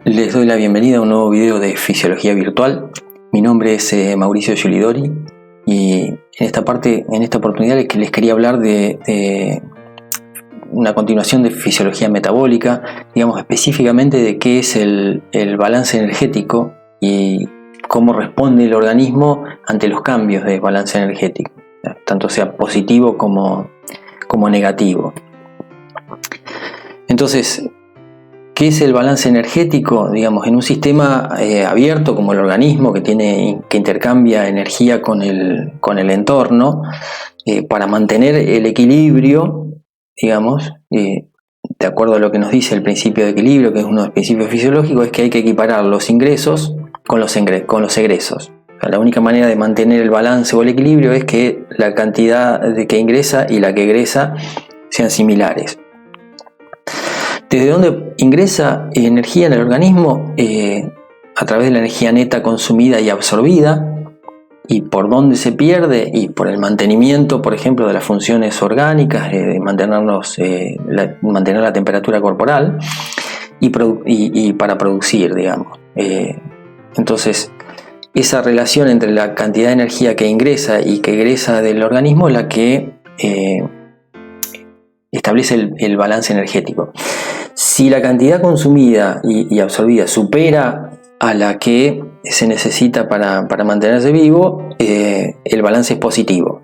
Les doy la bienvenida a un nuevo video de Fisiología Virtual. Mi nombre es Mauricio Giulidori y en esta oportunidad les quería hablar de una continuación de fisiología metabólica, digamos específicamente de qué es el balance energético y cómo responde el organismo ante los cambios de balance energético, tanto sea positivo como negativo. Entonces, ¿qué es el balance energético? Digamos, en un sistema abierto como el organismo que intercambia energía con el entorno, para mantener el equilibrio, digamos, de acuerdo a lo que nos dice el principio de equilibrio, que es uno de los principios fisiológicos, es que hay que equiparar los ingresos con los egresos. O sea, la única manera de mantener el balance o el equilibrio es que la cantidad de que ingresa y la que egresa sean similares. ¿Desde dónde ingresa energía en el organismo? A través de la energía neta consumida y absorbida. ¿Y por dónde se pierde? Y por el mantenimiento, por ejemplo, de las funciones orgánicas, de mantener la temperatura corporal y para producir, digamos. Entonces, esa relación entre la cantidad de energía que ingresa y que egresa del organismo es la que establece el balance energético. Si la cantidad consumida y absorbida supera a la que se necesita para mantenerse vivo, el balance es positivo.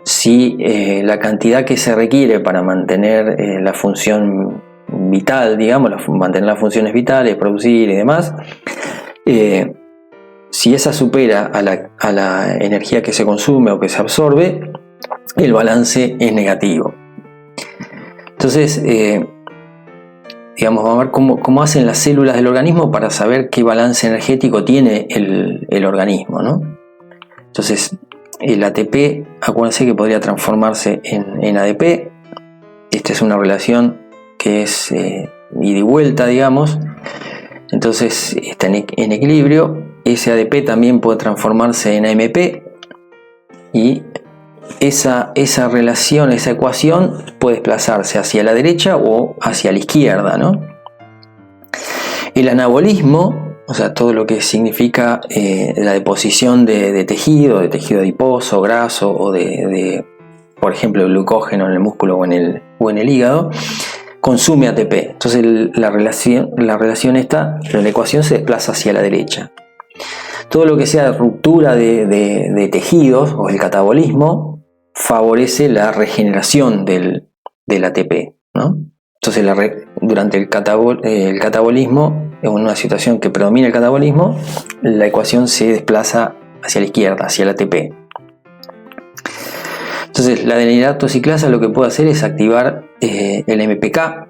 Si la cantidad que se requiere para mantener la función vital, digamos, mantener las funciones vitales, producir y demás, si esa supera a la energía que se consume o que se absorbe, el balance es negativo. Entonces, digamos, vamos a ver cómo hacen las células del organismo para saber qué balance energético tiene el organismo, ¿no? Entonces, el ATP, acuérdense que podría transformarse en ADP. Esta es una relación que es ida y vuelta, digamos. Entonces, está en equilibrio. Ese ADP también puede transformarse en AMP y esa relación, esa ecuación puede desplazarse hacia la derecha o hacia la izquierda, ¿no? El anabolismo, o sea, todo lo que significa la deposición de tejido adiposo, graso o por ejemplo, glucógeno en el músculo o en el hígado, consume ATP. Entonces la relación esta, la ecuación se desplaza hacia la derecha. Todo lo que sea ruptura de tejidos o el catabolismo favorece la regeneración del ATP, ¿no? Entonces durante el catabolismo, en una situación que predomina el catabolismo, la ecuación se desplaza hacia la izquierda, hacia el ATP. Entonces la adenilatoxiclasa lo que puede hacer es activar el AMPK,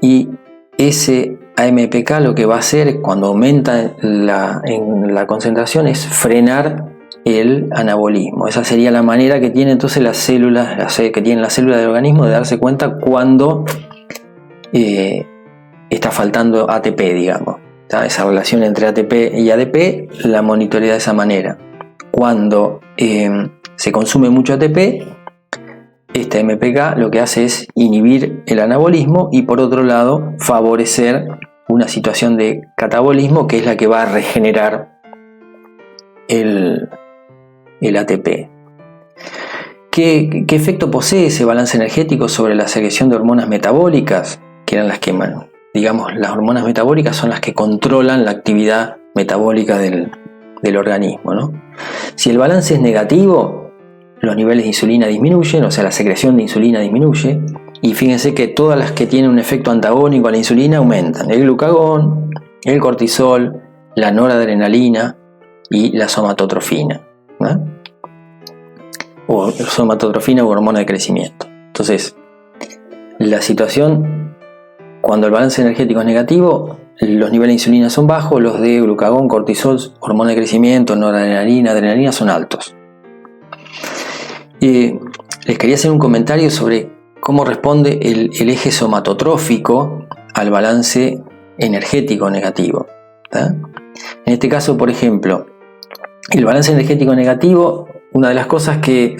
y ese AMPK lo que va a hacer cuando aumenta en la concentración es frenar el anabolismo. Esa sería la manera que tiene entonces las células del organismo de darse cuenta cuando está faltando ATP, digamos. Esa relación entre ATP y ADP la monitorea de esa manera. Cuando se consume mucho ATP, este AMPK lo que hace es inhibir el anabolismo y por otro lado favorecer una situación de catabolismo que es la que va a regenerar el ATP. ¿Qué efecto posee ese balance energético sobre la secreción de hormonas metabólicas? Que eran las que, digamos, las hormonas metabólicas son las que controlan la actividad metabólica del organismo, ¿no? Si el balance es negativo, los niveles de insulina disminuyen, o sea, la secreción de insulina disminuye, y fíjense que todas las que tienen un efecto antagónico a la insulina aumentan: el glucagón, el cortisol, la noradrenalina y la somatotrofina, ¿no? O somatotrofina u hormona de crecimiento. Entonces, la situación cuando el balance energético es negativo, los niveles de insulina son bajos, los de glucagón, cortisol, hormona de crecimiento, noradrenalina, adrenalina son altos. Les quería hacer un comentario sobre cómo responde el eje somatotrófico al balance energético negativo, ¿tá? En este caso, por ejemplo, el balance energético negativo, una de las cosas que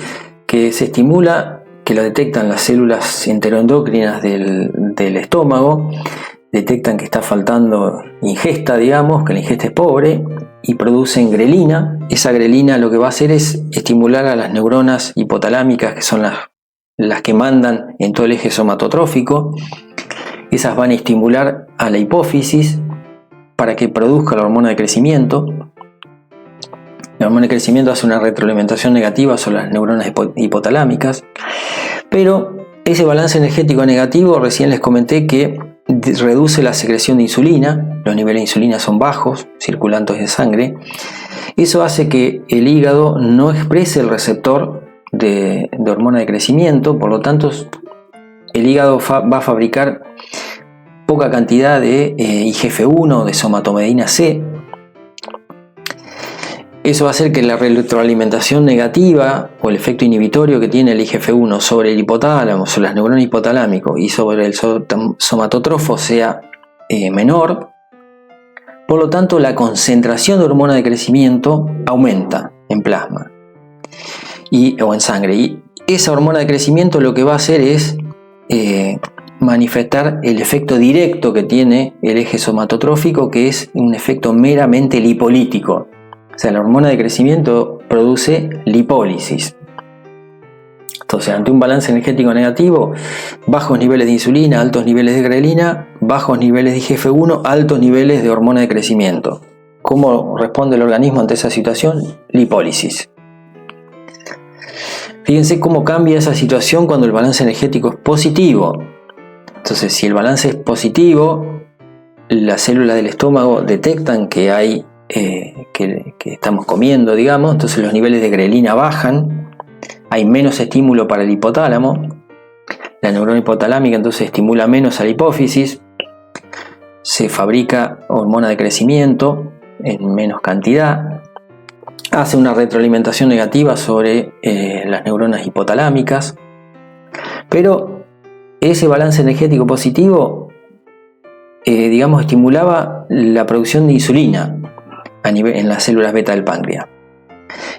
se estimula, que lo detectan las células enteroendocrinas del estómago, detectan que está faltando ingesta, digamos, que la ingesta es pobre, y producen grelina. Esa grelina lo que va a hacer es estimular a las neuronas hipotalámicas, que son las que mandan en todo el eje somatotrófico. Esas van a estimular a la hipófisis para que produzca la hormona de crecimiento. La hormona de crecimiento hace una retroalimentación negativa sobre las neuronas hipotalámicas, pero ese balance energético negativo, recién les comenté que reduce la secreción de insulina, los niveles de insulina son bajos, circulantes de sangre. Eso hace que el hígado no exprese el receptor de hormona de crecimiento, por lo tanto el hígado va a fabricar poca cantidad de IGF-1, de somatomedina C. Eso va a hacer que la retroalimentación negativa o el efecto inhibitorio que tiene el IGF-1 sobre el hipotálamo, sobre las neuronas hipotalámicos y sobre el somatotrofo sea menor. Por lo tanto, la concentración de hormona de crecimiento aumenta en plasma o en sangre. Y esa hormona de crecimiento lo que va a hacer es manifestar el efecto directo que tiene el eje somatotrófico, que es un efecto meramente lipolítico. O sea, la hormona de crecimiento produce lipólisis. Entonces, ante un balance energético negativo, bajos niveles de insulina, altos niveles de grelina, bajos niveles de IGF-1, altos niveles de hormona de crecimiento. ¿Cómo responde el organismo ante esa situación? Lipólisis. Fíjense cómo cambia esa situación cuando el balance energético es positivo. Entonces, si el balance es positivo, las células del estómago detectan que hay que estamos comiendo, digamos, entonces los niveles de grelina bajan, hay menos estímulo para el hipotálamo, la neurona hipotalámica entonces estimula menos a la hipófisis, se fabrica hormona de crecimiento en menos cantidad, hace una retroalimentación negativa sobre las neuronas hipotalámicas, pero ese balance energético positivo, digamos, estimulaba la producción de insulina en las células beta del páncreas.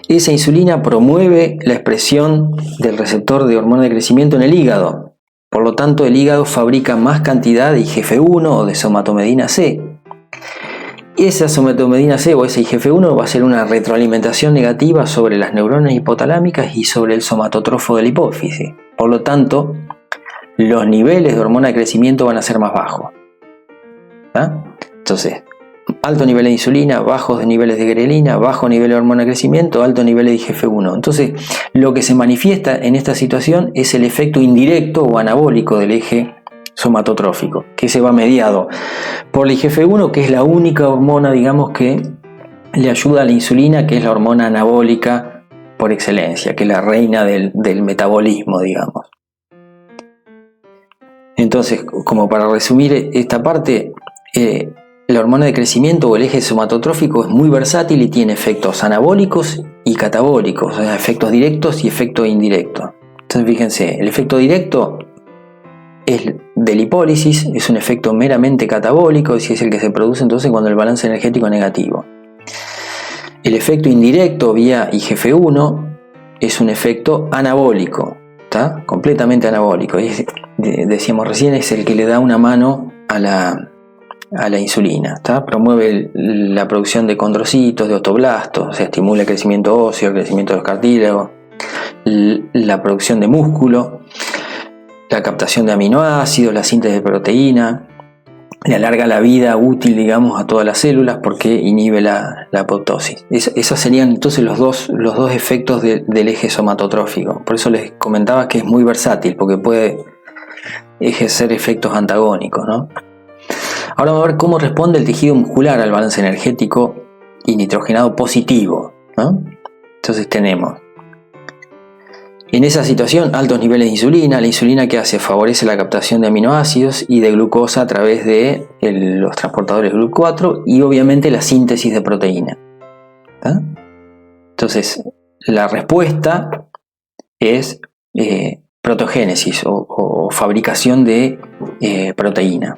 Esa insulina promueve la expresión del receptor de hormona de crecimiento en el hígado. Por lo tanto, el hígado fabrica más cantidad de IGF-1 o de somatomedina C. Esa somatomedina C o ese IGF-1 va a ser una retroalimentación negativa sobre las neuronas hipotalámicas y sobre el somatotrofo de la hipófisis. Por lo tanto, los niveles de hormona de crecimiento van a ser más bajos. Entonces, alto nivel de insulina, bajos niveles de grelina, bajo nivel de hormona de crecimiento, alto nivel de IGF-1. Entonces, lo que se manifiesta en esta situación es el efecto indirecto o anabólico del eje somatotrófico, que se va mediado por el IGF-1, que es la única hormona, digamos, que le ayuda a la insulina, que es la hormona anabólica por excelencia, que es la reina del metabolismo, digamos. Entonces, como para resumir esta parte, la hormona de crecimiento o el eje somatotrófico es muy versátil y tiene efectos anabólicos y catabólicos, o sea, efectos directos y efectos indirectos. Entonces, fíjense, el efecto directo es de lipólisis, es un efecto meramente catabólico, y es el que se produce entonces cuando el balance energético es negativo. El efecto indirecto vía IGF-1 es un efecto anabólico, ¿está? Completamente anabólico. Y decíamos recién, es el que le da una mano a la insulina, ¿está? Promueve la producción de condrocitos, de osteoblastos, se estimula el crecimiento óseo, el crecimiento de los cartílagos, la producción de músculo, la captación de aminoácidos, la síntesis de proteína, le alarga la vida útil, digamos, a todas las células porque inhibe la apoptosis. Esos serían entonces los dos efectos del eje somatotrófico. Por eso les comentaba que es muy versátil, porque puede ejercer efectos antagónicos, ¿no? Ahora vamos a ver cómo responde el tejido muscular al balance energético y nitrogenado positivo, ¿no? Entonces tenemos, en esa situación, altos niveles de insulina. La insulina, ¿qué hace? Favorece la captación de aminoácidos y de glucosa a través de los transportadores GLUT4 y obviamente la síntesis de proteína. ¿Tá? Entonces, la respuesta es protogénesis o fabricación de proteína.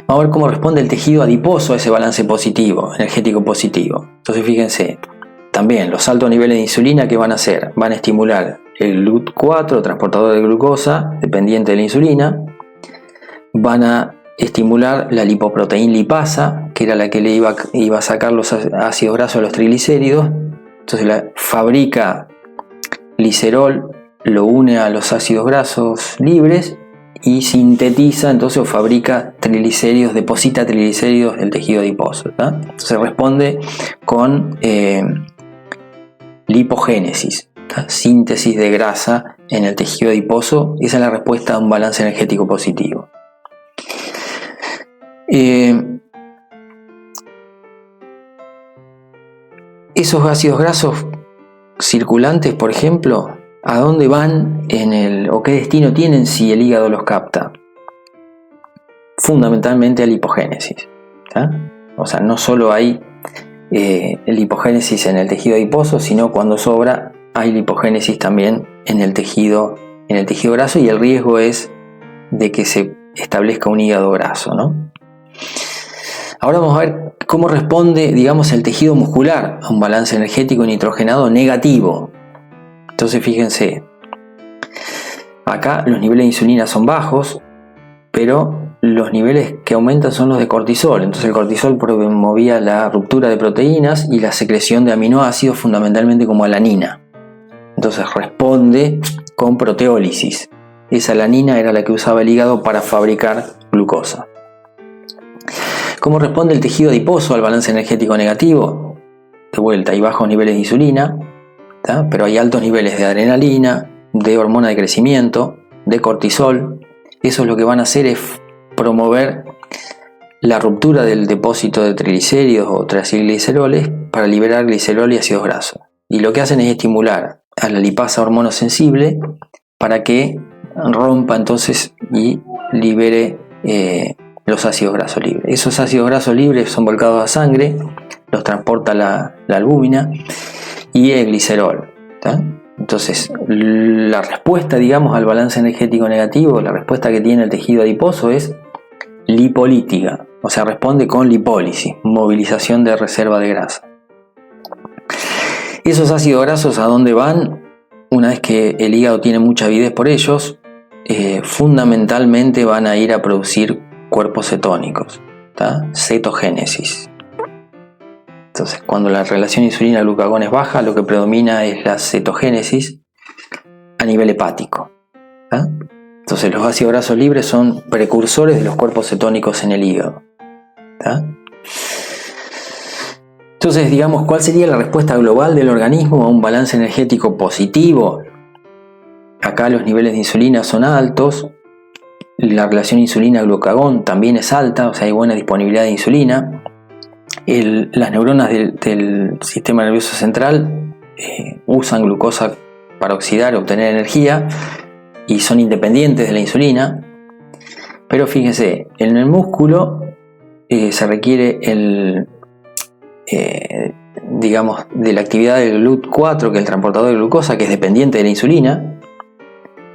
Vamos a ver cómo responde el tejido adiposo a ese balance positivo, energético positivo. Entonces, fíjense. También los altos niveles de insulina, ¿qué van a hacer? Van a estimular el GLUT4, transportador de glucosa, dependiente de la insulina. Van a estimular la lipoproteína lipasa, que era la que le iba a sacar los ácidos grasos a los triglicéridos. Entonces fabrica glicerol, lo une a los ácidos grasos libres y sintetiza, entonces, o fabrica triglicéridos, deposita triglicéridos del tejido adiposo, ¿tá? Entonces responde con lipogénesis, ¿tá? Síntesis de grasa en el tejido adiposo. Esa es la respuesta a un balance energético positivo. Esos ácidos grasos circulantes, por ejemplo, ¿a dónde van o qué destino tienen si el hígado los capta? Fundamentalmente a la lipogénesis, ¿tá? O sea, no solo hay lipogénesis en el tejido adiposo, sino cuando sobra hay lipogénesis también en el tejido graso, y el riesgo es de que se establezca un hígado graso, ¿no? Ahora vamos a ver cómo responde, digamos, el tejido muscular a un balance energético nitrogenado negativo. Entonces fíjense, acá los niveles de insulina son bajos, pero los niveles que aumentan son los de cortisol. Entonces el cortisol promovía la ruptura de proteínas y la secreción de aminoácidos, fundamentalmente como alanina. Entonces responde con proteólisis. Esa alanina era la que usaba el hígado para fabricar glucosa. ¿Cómo responde el tejido adiposo al balance energético negativo? De vuelta, hay bajos niveles de insulina, ¿tá? Pero hay altos niveles de adrenalina, de hormona de crecimiento, de cortisol. Eso lo que van a hacer es promover la ruptura del depósito de triglicéridos o triacilgliceroles para liberar glicerol y ácidos grasos. Y lo que hacen es estimular a la lipasa hormonosensible para que rompa entonces y libere los ácidos grasos libres. Esos ácidos grasos libres son volcados a sangre, los transporta la albúmina y el glicerol, ¿tá? Entonces la respuesta, digamos, al balance energético negativo, la respuesta que tiene el tejido adiposo es lipolítica, o sea, responde con lipólisis, movilización de reserva de grasa. Esos ácidos grasos, ¿a dónde van? Una vez que el hígado tiene mucha avidez por ellos, fundamentalmente van a ir a producir cuerpos cetónicos, ¿tá? Cetogénesis. Entonces, cuando la relación insulina-glucagón es baja, lo que predomina es la cetogénesis a nivel hepático, ¿tá? Entonces, los ácidos grasos libres son precursores de los cuerpos cetónicos en el hígado, ¿tá? Entonces, digamos, ¿cuál sería la respuesta global del organismo a un balance energético positivo? Acá los niveles de insulina son altos, la relación insulina-glucagón también es alta, o sea, hay buena disponibilidad de insulina. Las neuronas del sistema nervioso central usan glucosa para oxidar y obtener energía y son independientes de la insulina. Pero fíjense, en el músculo se requiere digamos, de la actividad del GLUT4, que es el transportador de glucosa, que es dependiente de la insulina.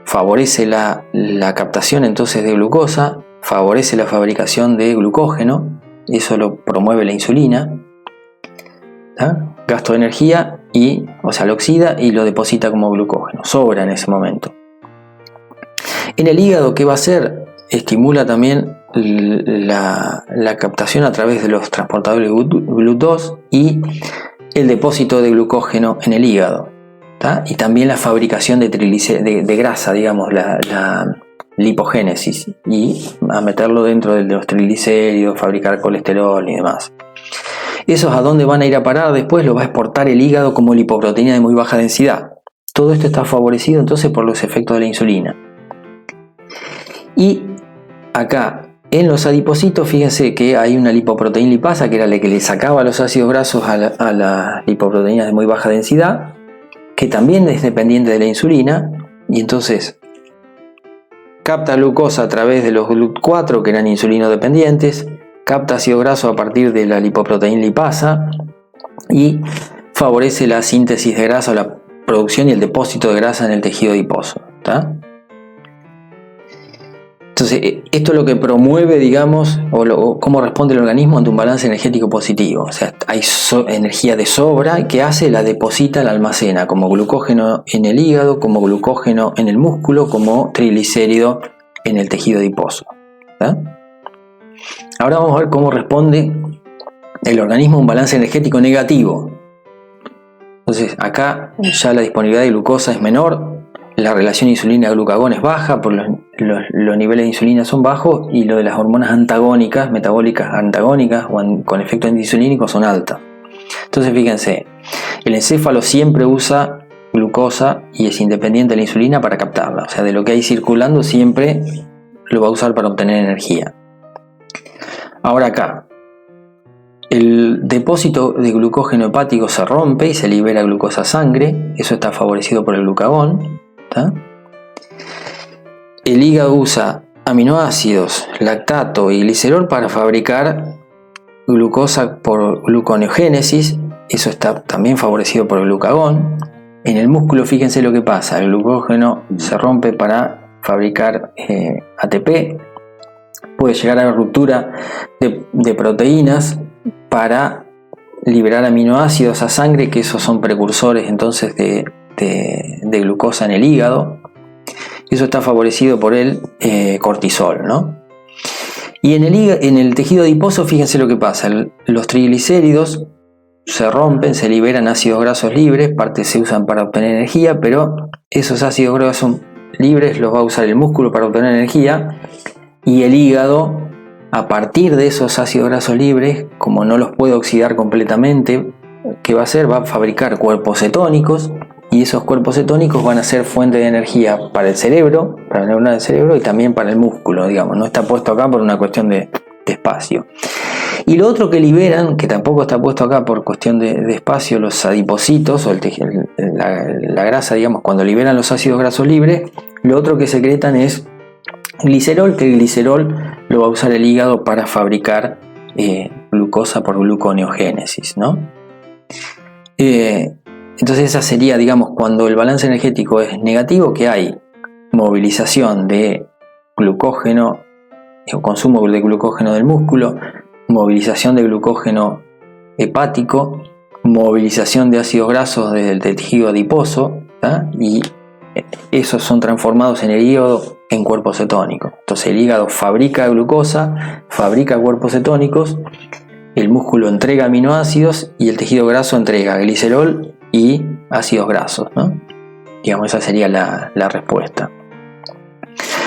Favorece la captación entonces de glucosa, favorece la fabricación de glucógeno, eso lo promueve la insulina, ¿tá? Gasto de energía o sea, lo oxida y lo deposita como glucógeno, sobra en ese momento. En el hígado, ¿qué va a hacer? Estimula también la captación a través de los transportadores de GLUT2 y el depósito de glucógeno en el hígado, ¿tá? Y también la fabricación de grasa, digamos, la lipogénesis, y a meterlo dentro de los triglicéridos, fabricar colesterol y demás. ¿Esos a dónde van a ir a parar después? Lo va a exportar el hígado como lipoproteína de muy baja densidad. Todo esto está favorecido entonces por los efectos de la insulina. Y acá en los adipocitos, fíjense que hay una lipoproteína lipasa, que era la que le sacaba los ácidos grasos a las lipoproteínas de muy baja densidad, que también es dependiente de la insulina, y entonces capta glucosa a través de los GLUT4, que eran insulino dependientes, capta ácido graso a partir de la lipoproteína lipasa y favorece la síntesis de grasa, la producción y el depósito de grasa en el tejido adiposo, ¿tá? Entonces, esto es lo que promueve, digamos, o cómo responde el organismo ante un balance energético positivo. O sea, hay energía de sobra que hace, la deposita, la almacena como glucógeno en el hígado, como glucógeno en el músculo, como triglicérido en el tejido adiposo, ¿tá? Ahora vamos a ver cómo responde el organismo a un balance energético negativo. Entonces acá ya la disponibilidad de glucosa es menor, la relación insulina-glucagón es baja, por los niveles de insulina son bajos, y lo de las hormonas antagónicas, metabólicas antagónicas o con efecto antiinsulínico son altas. Entonces fíjense, el encéfalo siempre usa glucosa y es independiente de la insulina para captarla, o sea, de lo que hay circulando siempre lo va a usar para obtener energía. Ahora acá, el depósito de glucógeno hepático se rompe y se libera glucosa a sangre, eso está favorecido por el glucagón. ¿Tá? El hígado usa aminoácidos, lactato y glicerol para fabricar glucosa por gluconeogénesis, eso está también favorecido por el glucagón. En el músculo, fíjense lo que pasa, el glucógeno se rompe para fabricar ATP, puede llegar a la ruptura de proteínas para liberar aminoácidos a sangre, que esos son precursores entonces de glucosa en el hígado. Eso está favorecido por el cortisol, ¿no? Y en el tejido adiposo, fíjense lo que pasa, los triglicéridos se rompen, se liberan ácidos grasos libres, parte se usan para obtener energía, pero esos ácidos grasos libres los va a usar el músculo para obtener energía, y el hígado, a partir de esos ácidos grasos libres, como no los puede oxidar completamente, ¿qué va a hacer? Va a fabricar cuerpos cetónicos, y esos cuerpos cetónicos van a ser fuente de energía para el cerebro, para la neurona del cerebro, y también para el músculo, digamos. No está puesto acá por una cuestión de espacio. Y lo otro que liberan, que tampoco está puesto acá por cuestión de espacio, los adipocitos, o la grasa, digamos, cuando liberan los ácidos grasos libres, lo otro que secretan es glicerol, que el glicerol lo va a usar el hígado para fabricar glucosa por gluconeogénesis, ¿no? Entonces esa sería, digamos, cuando el balance energético es negativo, que hay movilización de glucógeno, o consumo de glucógeno del músculo, movilización de glucógeno hepático, movilización de ácidos grasos del tejido adiposo, ¿tá? Y esos son transformados en el hígado en cuerpos cetónicos. Entonces el hígado fabrica glucosa, fabrica cuerpos cetónicos, el músculo entrega aminoácidos y el tejido graso entrega glicerol y ácidos grasos, ¿no? Digamos, esa sería la respuesta.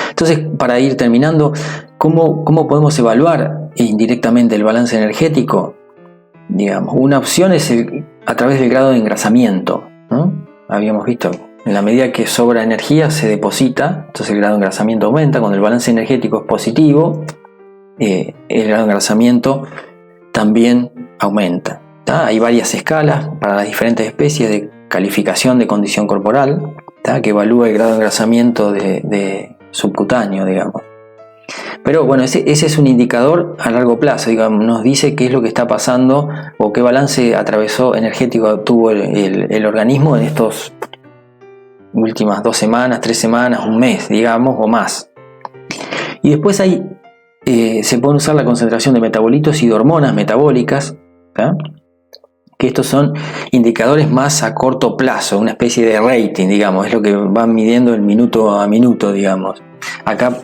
Entonces, para ir terminando, ¿cómo podemos evaluar indirectamente el balance energético? Digamos, una opción es a través del grado de engrasamiento, ¿no? Habíamos visto, en la medida que sobra energía se deposita, entonces el grado de engrasamiento aumenta. Cuando el balance energético es positivo, el grado de engrasamiento también aumenta. Hay varias escalas para las diferentes especies de calificación de condición corporal, que evalúa el grado de engrasamiento de subcutáneo, digamos. Pero bueno, ese es un indicador a largo plazo, digamos, nos dice qué es lo que está pasando o qué balance energético tuvo el organismo en estos últimas 2 semanas, 3 semanas, un mes, digamos, o más. Y después se puede usar la concentración de metabolitos y de hormonas metabólicas, que estos son indicadores más a corto plazo, una especie de rating, digamos, es lo que van midiendo el minuto a minuto, digamos. Acá,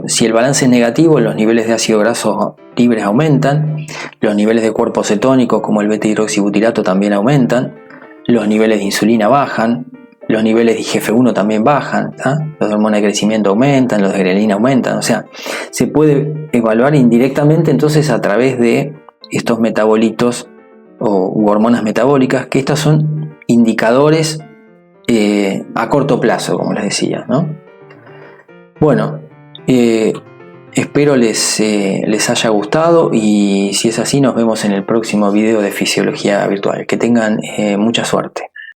si el balance es negativo, los niveles de ácido graso libres aumentan, los niveles de cuerpos cetónicos como el beta-hidroxibutirato también aumentan, los niveles de insulina bajan, los niveles de IGF-1 también bajan, los de hormona de crecimiento aumentan, los de grelina aumentan, o sea, se puede evaluar indirectamente entonces a través de estos metabolitos u hormonas metabólicas, que estas son indicadores a corto plazo, como les decía, ¿no? Bueno, espero les haya gustado, y si es así nos vemos en el próximo video de Fisiología Virtual. Que tengan mucha suerte.